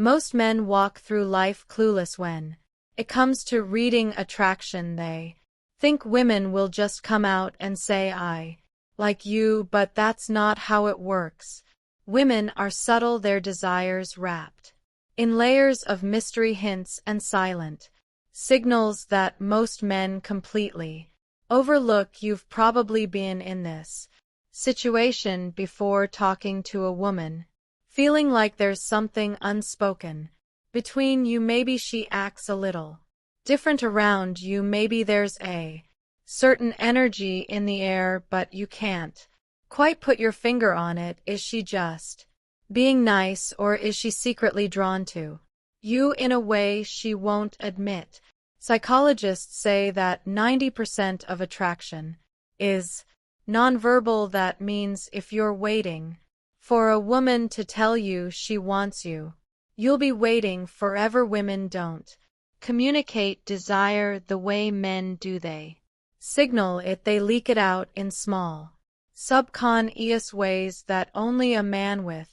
Most men walk through life clueless when it comes to reading attraction. They think women will just come out and say, "I like you," but that's not how it works. Women are subtle, their desires wrapped in layers of mystery, hints, and silent signals that most men completely overlook. You've probably been in this situation before, talking to a woman, feeling like there's something unspoken between you. Maybe she acts a little different around you. Maybe there's a certain energy in the air, but you can't quite put your finger on it. Is she just being nice, or is she secretly drawn to you in a way she won't admit? Psychologists say that 90% of attraction is nonverbal. That means if you're waiting for a woman to tell you she wants you, you'll be waiting forever. Women don't communicate desire the way men do. They signal it, they leak it out in small, subconscious ways that only a man with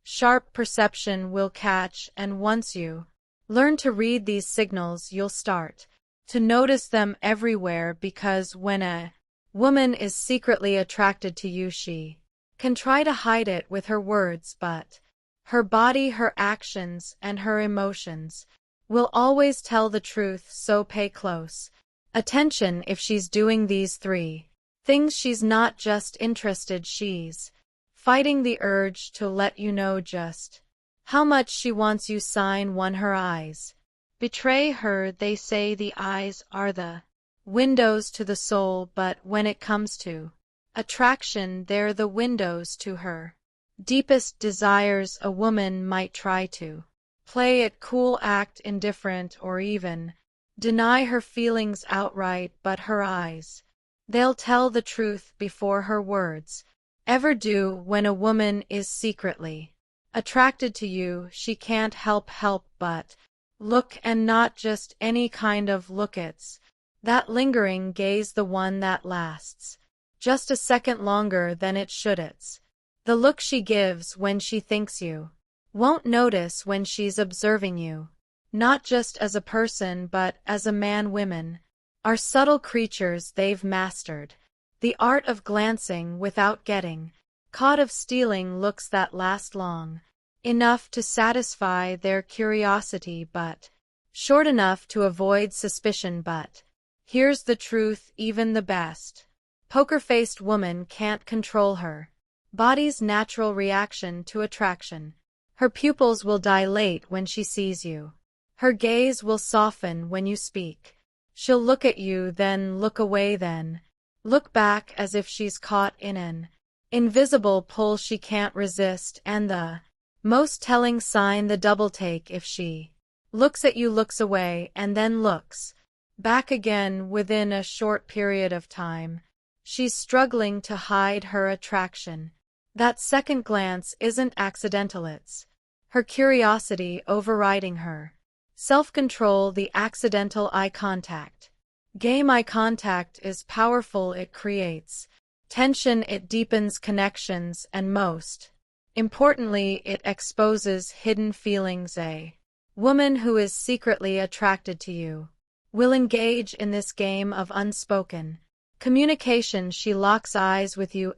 sharp perception will catch. And once you learn to read these signals, you'll start to notice them everywhere, because when a woman is secretly attracted to you, she can try to hide it with her words, but her body, her actions, and her emotions will always tell the truth. So pay close attention. If she's doing these three things, she's not just interested, she's fighting the urge to let you know just how much she wants you. Sign 1. Her eyes betray her. They say the eyes are the windows to the soul, but when it comes to attraction, they're the windows to her deepest desires. A woman might try to play it cool, act indifferent, or even deny her feelings outright, but her eyes, they'll tell the truth before her words ever do. When a woman is secretly attracted to you, she can't help but look, and not just any kind of look. It's that lingering gaze, the one that lasts just a second longer than it should. It's the look she gives when she thinks you won't notice, when she's observing you, not just as a person but as a man. Women are subtle creatures. They've mastered the art of glancing without getting caught, of stealing looks that last long enough to satisfy their curiosity, but short enough to avoid suspicion. But here's the truth, even the best poker-faced woman can't control her body's natural reaction to attraction. Her pupils will dilate when she sees you. Her gaze will soften when you speak. She'll look at you, then look away, then look back, as if she's caught in an invisible pull she can't resist. And the most telling sign, the double take. If she looks at you, looks away, and then looks back again within a short period of time, she's struggling to hide her attraction. That second glance isn't accidental, it's her curiosity overriding her self-control. The accidental eye contact game. Eye contact is powerful. It creates tension, it deepens connections, and most importantly, it exposes hidden feelings. A woman who is secretly attracted to you will engage in this game of unspoken communication. She locks eyes with you,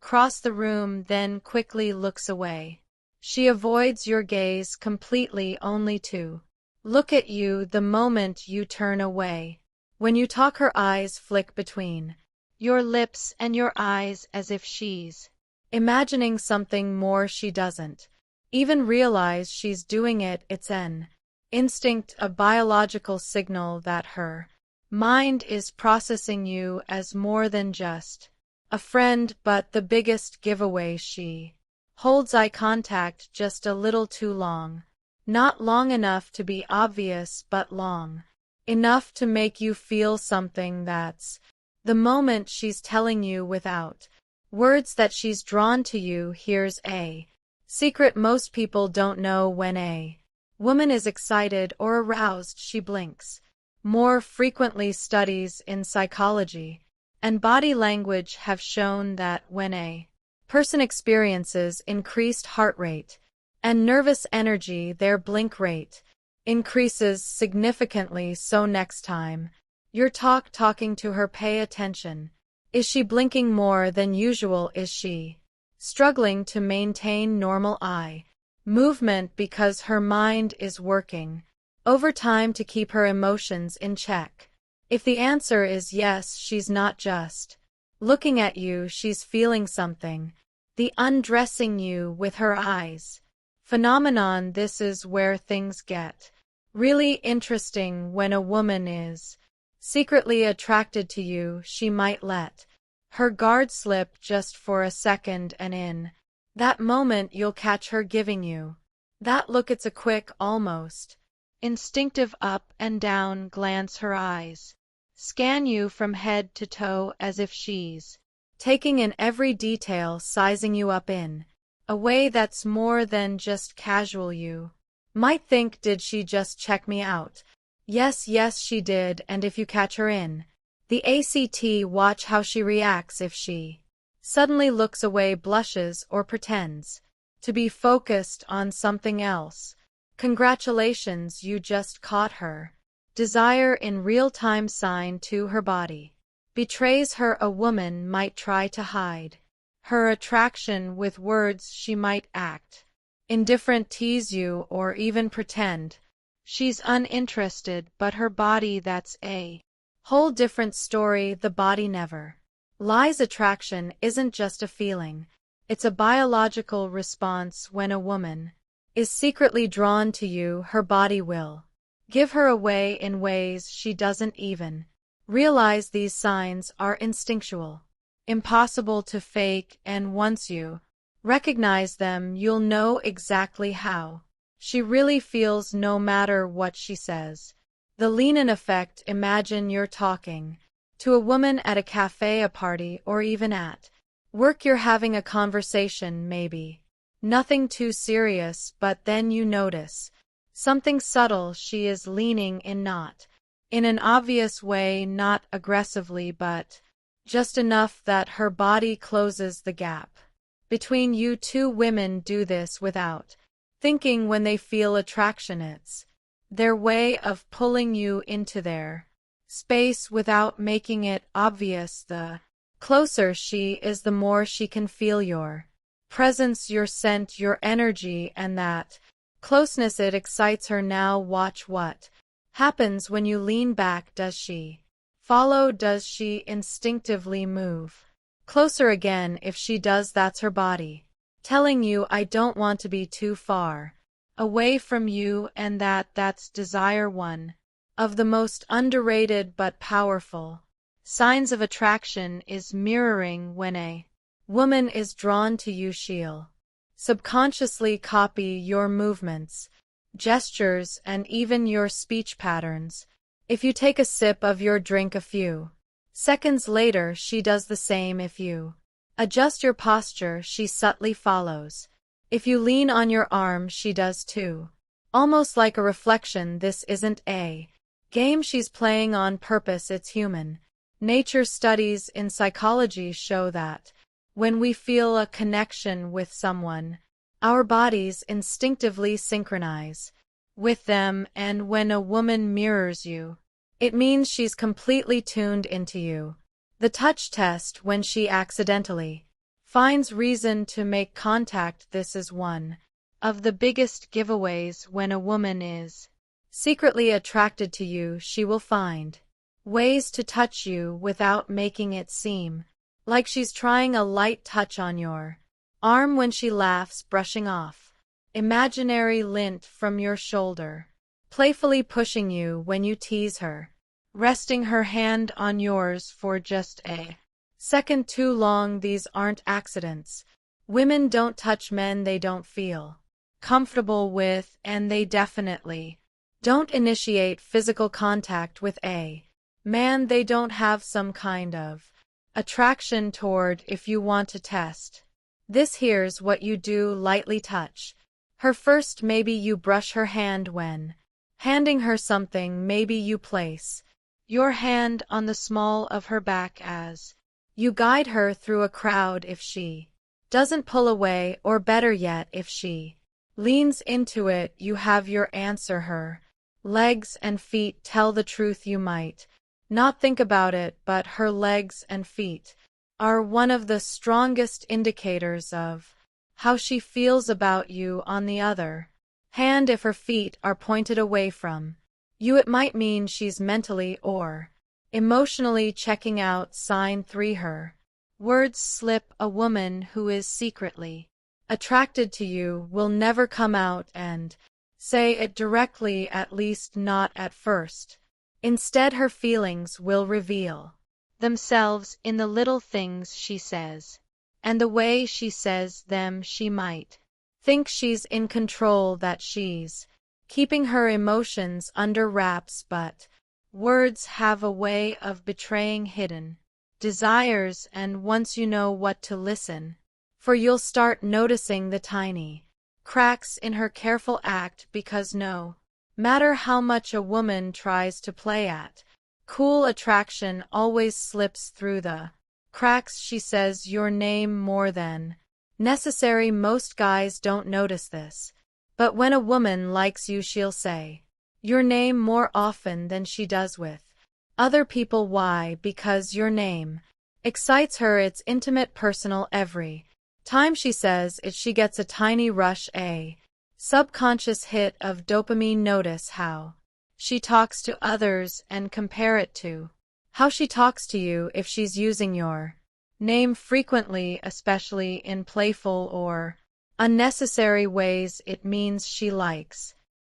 across the room, then quickly looks away. She avoids your gaze completely, only to look at you the moment you turn away. When you talk, her eyes flick between your lips and your eyes, as if she's imagining something more. She doesn't even realize she's doing it. It's an instinct, a biological signal that her mind is processing you as more than just a friend. But the biggest giveaway, she holds eye contact just a little too long. Not long enough to be obvious, but long enough to make you feel something. That's the moment she's telling you without words that she's drawn to you. Here's a secret most people don't know. When a woman is excited or aroused, she blinks more frequently. Studies in psychology and body language have shown that when a person experiences increased heart rate, and nervous energy, their blink rate increases significantly. So next time you're talking to her, pay attention. Is she blinking more than usual? Is she struggling to maintain normal eye movement because her mind is working overtime to keep her emotions in check? If the answer is yes, she's not just looking at you, she's feeling something. The undressing you with her eyes phenomenon. This is where things get really interesting. When a woman is secretly attracted to you, she might let her guard slip just for a second, and in that moment you'll catch her giving you that look. It's a quick, almost instinctive up and down glance. Her eyes scan you from head to toe as if she's taking in every detail, sizing you up in a way that's more than just casual. You might think, did she just check me out? Yes, yes, she did. And if you catch her in the act, watch how she reacts. If she suddenly looks away, blushes, or pretends to be focused on something else, congratulations, you just caught her desire in real time. Sign to her body betrays her. A woman might try to hide her attraction with words. She might act indifferent, tease you, or even pretend she's uninterested, but her body, that's a whole different story. The body never lies. Attraction isn't just a feeling, it's a biological response. When a woman is secretly drawn to you, her body will give her away in ways she doesn't even realize. These signs are instinctual, impossible to fake, and once you recognize them, you'll know exactly how she really feels, no matter what she says. The lean-in effect. Imagine you're talking to a woman at a cafe, a party, or even at work. You're having a conversation, maybe nothing too serious, but then you notice something subtle. She is leaning in, not in an obvious way, not aggressively, but just enough that her body closes the gap between you two. Women do this without thinking. When they feel attraction, it's their way of pulling you into their space without making it obvious. The closer she is, the more she can feel your presence, your scent, your energy, and that closeness, it excites her. Now watch what happens when you lean back. Does she follow? Does she instinctively move closer again? If she does, that's her body telling you, I don't want to be too far away from you, and that's desire. One of the most underrated but powerful signs of attraction is mirroring. When a woman is drawn to you, she'll subconsciously copy your movements, gestures, and even your speech patterns. If you take a sip of your drink, a few seconds later she does the same. If you adjust your posture, she subtly follows. If you lean on your arm, she does too. Almost like a reflection. This isn't a game she's playing on purpose, it's human nature. Studies in psychology show that when we feel a connection with someone, our bodies instinctively synchronize with them, and when a woman mirrors you, it means she's completely tuned into you. The touch test. When she accidentally finds reason to make contact, this is one of the biggest giveaways. When a woman is secretly attracted to you, she will find ways to touch you without making it seem like she's trying. A light touch on your arm when she laughs, brushing off imaginary lint from your shoulder, playfully pushing you when you tease her, resting her hand on yours for just a second too long. These aren't accidents. Women don't touch men they don't feel comfortable with, and they definitely don't initiate physical contact with a man they don't have some kind of attraction toward. If you want to test this, here's what you do. Lightly touch her first. Maybe you brush her hand when handing her something. Maybe you place your hand on the small of her back as you guide her through a crowd. If she doesn't pull away, or better yet, if she leans into it, you have your answer. Her legs and feet tell the truth. You might not think about it, but her legs and feet are one of the strongest indicators of how she feels about you. On the other hand, if her feet are pointed away from you, it might mean she's mentally or emotionally checking out. Sign 3. Her words slip. A woman who is secretly attracted to you will never come out and say it directly, at least not at first. Instead, her feelings will reveal themselves in the little things she says and the way she says them. She might think she's in control, that she's keeping her emotions under wraps, but words have a way of betraying hidden desires, and once you know what to listen for, you'll start noticing the tiny cracks in her careful act, because no matter how much a woman tries to play at cool, attraction always slips through the cracks. She says your name more than necessary. Most guys don't notice this, but when a woman likes you, she'll say your name more often than she does with other people. Why? Because your name excites her. It's intimate, personal. Every time she says it, she gets a tiny rush, a subconscious hit of dopamine. Notice how she talks to others and compare it to how she talks to you. If she's using your name frequently, especially in playful or unnecessary ways, it means she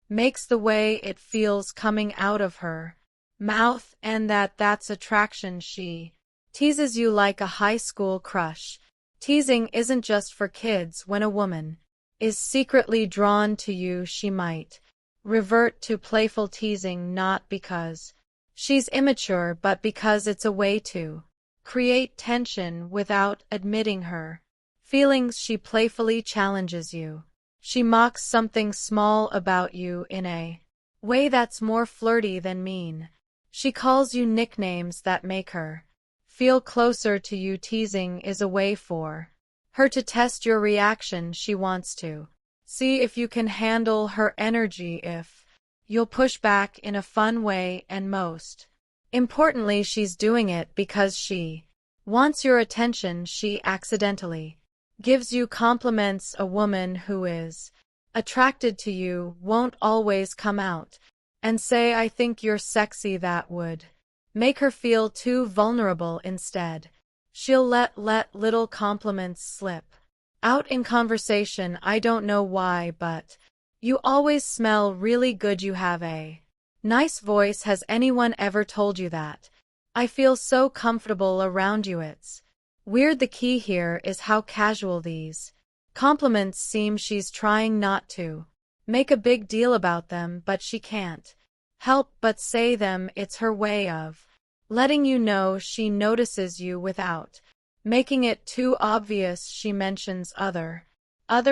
makes the way it feels coming out of her mouth, and that's attraction. She teases you like a high school crush. Teasing isn't just for kids. When a woman is secretly drawn to you, she might revert to playful teasing, not because she's immature, but because it's a way to create tension without admitting her feelings. She playfully challenges you. She mocks something small about you in a way that's more flirty than mean. She calls you nicknames that make her feel closer to you. Teasing is a way for her to test your reaction. She wants to see if you can handle her energy, if you'll push back in a fun way, and most importantly, she's doing it because she wants your attention. She accidentally gives you compliments. A woman who is attracted to you won't always come out and say, I think you're sexy. That would make her feel too vulnerable. Instead, she'll let little compliments slip out in conversation. I don't know why, but you always smell really good. You have a nice voice. Has anyone ever told you that? I feel so comfortable around you. It's weird. The key here is how casual these compliments seem. She's trying not to make a big deal about them, but she can't help but say them. It's her way of letting you know she notices you without making it too obvious. She mentions other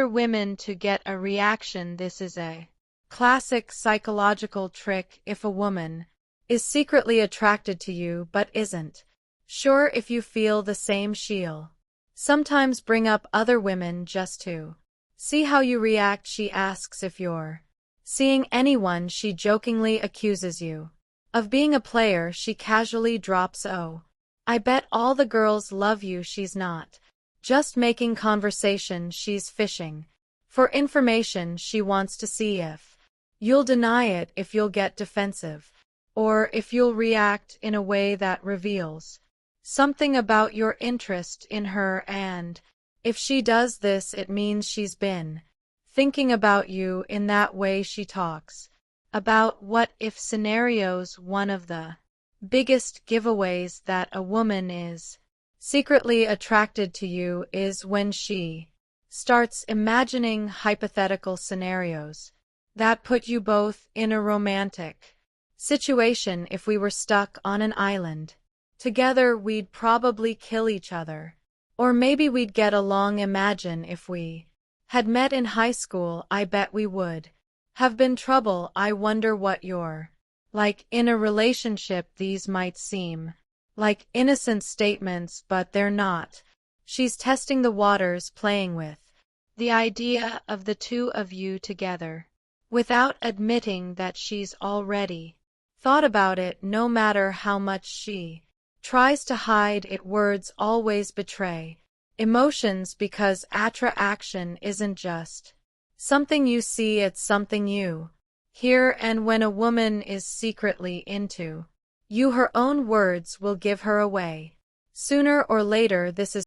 women to get a reaction. This is a classic psychological trick. If a woman is secretly attracted to you but isn't sure if you feel the same, she'll sometimes bring up other women just to see how you react. She asks if you're seeing anyone. She jokingly accuses you of being a player. She casually drops, oh, I bet all the girls love you. She's not just making conversation, she's fishing for information. She wants to see if you'll deny it, if you'll get defensive, or if you'll react in a way that reveals something about your interest in her. And if she does this, it means she's been thinking about you in that way. She talks about what if scenarios. One of the biggest giveaways that a woman is secretly attracted to you is when she starts imagining hypothetical scenarios that put you both in a romantic situation. If we were stuck on an island together, we'd probably kill each other. Or maybe we'd get along. Imagine if we had met in high school. I bet we would have been trouble. I wonder what you're like in a relationship. These might seem like innocent statements, but they're not. She's testing the waters, playing with The idea of the two of you together, without admitting that she's already thought about it, no matter how much she tries to hide it, words always betray emotions because attraction isn't just something you see, it's something you hear, and when a woman is secretly into you, her own words will give her away. Sooner or later, this is